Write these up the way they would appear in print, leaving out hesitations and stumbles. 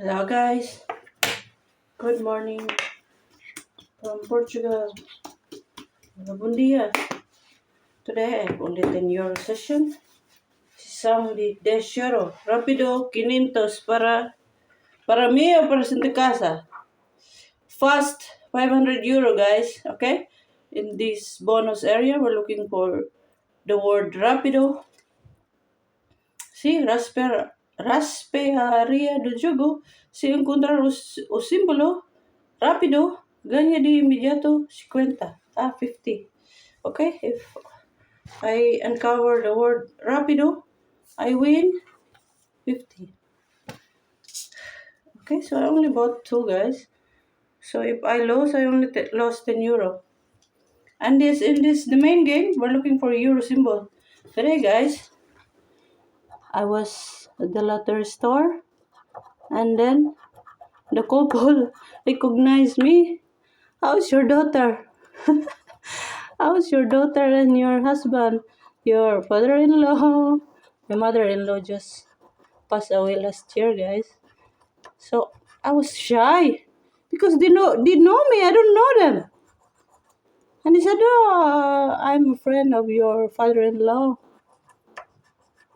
Hello guys, good morning from Portugal. Bom dia. Today only 10 euro session. Sisam di 10 euro. Rapido 500 para mí o para Santa Casa. Fast 500 euro guys, okay? In this bonus area we're looking for the word rapido. Sí, raspearia do jogo. Si encontrar o símbolo rápido, gana de inmediato 50. 50. Okay, if I uncover the word rapido, I win 50. Okay, so I only bought two, guys. So if I lose, I only lost 10 euro. And the main game, we're looking for euro symbol. Today, guys, I was at the lottery store, and then the couple recognized me. How's your daughter? How's your daughter and your husband? Your father-in-law? My mother-in-law just passed away last year, guys. So I was shy because they know me. I don't know them. And he said, "Oh, I'm a friend of your father-in-law."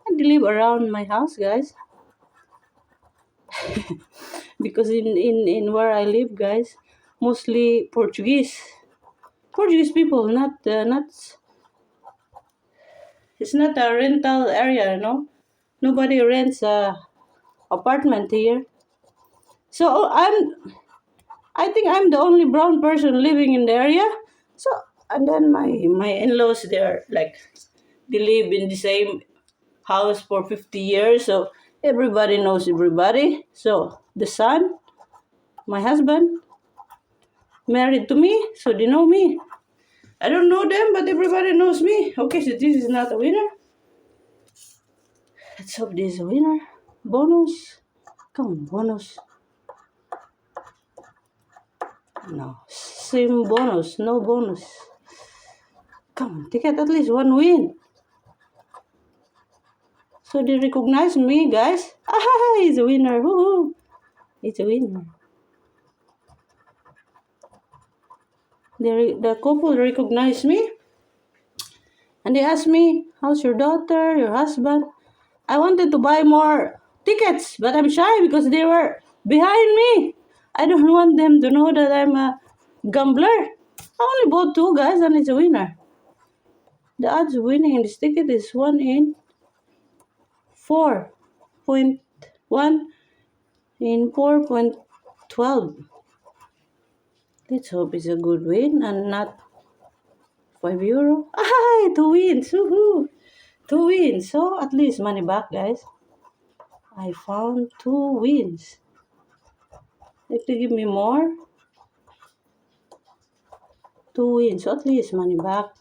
And they live around my house, guys. Because in where I live, guys, mostly Portuguese people, not. It's not a rental area, Nobody rents a apartment here. So I think I'm the only brown person living in the area. So and then my in-laws, they're like, they live in the same house for 50 years, so everybody knows everybody. So the son, my husband, married to me, so they know me. I don't know them, but everybody knows me. Okay, so this is not a winner. Let's hope this is a winner. Bonus. Come on, bonus. No. Same bonus, no bonus. Come on, take it at least one win. So they recognize me, guys. Ah, he's a winner. Woohoo! He's a winner. The couple recognized me, and they asked me, "How's your daughter, your husband?" I wanted to buy more tickets, but I'm shy because they were behind me. I don't want them to know that I'm a gambler. I only bought two, guys, and it's a winner. The odds of winning in this ticket is 1 in 4.1 in 4.12. Let's hope it's a good win and not 5 euro. Ah, 2 wins. Woohoo! 2 wins. So at least money back, guys. I found 2 wins. If they give me more, 2 wins. So at least money back.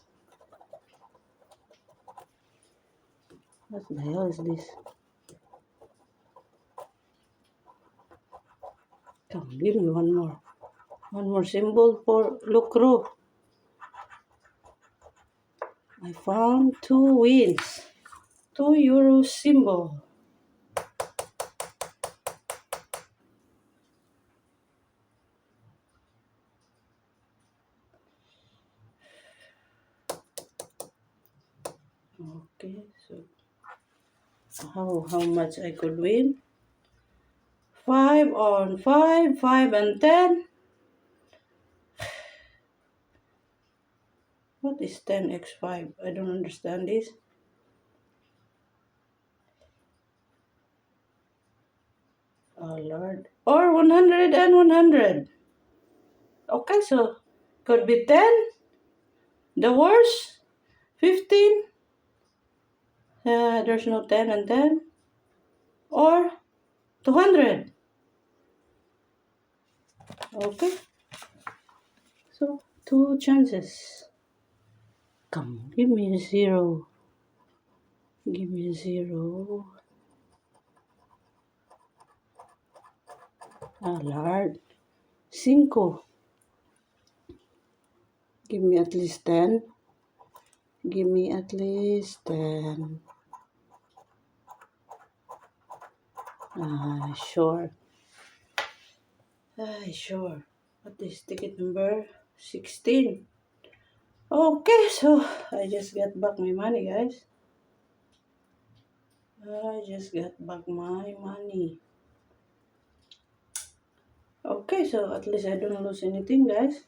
What the hell is this? Come, give me one more. One more symbol for lucro. I found 2 wins. 2 euro symbol. Okay, so how much I could win? 5 on 5, 5 and 10. What is 10x5? I don't understand this. Oh Lord. Or 100 and 100. Okay, so could be 10. The worst. 15. There's no 10 and 10. Or 200. Okay. So 2 chances. Come, give me a 0. Give me a 0. Ah, Lord. 5. Give me at least 10. Give me at least 10. Sure. Sure. What is ticket number 16? Okay, so I just got back my money, guys. I just got back my money. Okay, so at least I don't lose anything, guys.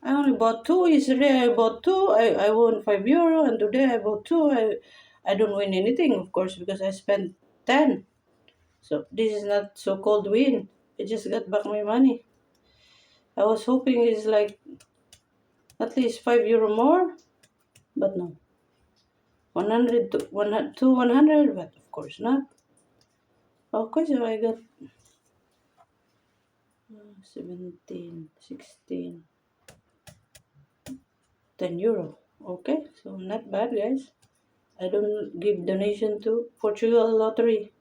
I only bought two. Yesterday I bought two. I won €5, and today I bought two. I don't win anything, of course, because I spent 10. So this is not so-called win. I just got back my money. I was hoping it's like at least €5 more, but no. 100 to 100, but of course not. Okay, so I got 17, 16, €10. Okay, so not bad, guys. I don't give donation to Portugal lottery.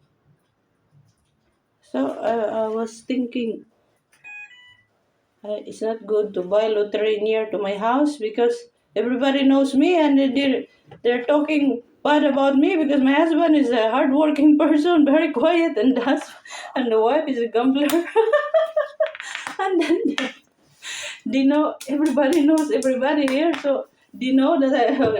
So I was thinking it's not good to buy lottery near to my house because everybody knows me and they're talking bad about me because my husband is a hardworking person, very quiet, and the wife is a gambler. And then they know everybody knows everybody here, so they know that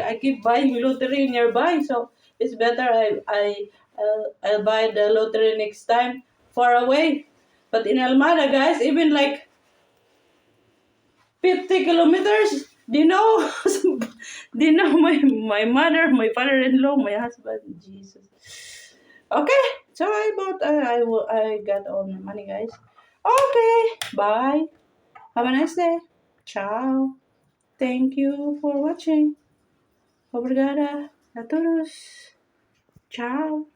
I keep buying lottery nearby. So it's better I'll buy the lottery next time far away. But in Almada, guys, even like 50 kilometers. Do you know? Do you know my mother, my father-in-law, my husband? Jesus. Okay, so I got all my money, guys. Okay, bye. Have a nice day. Ciao. Thank you for watching. Obrigada a todos. Ciao.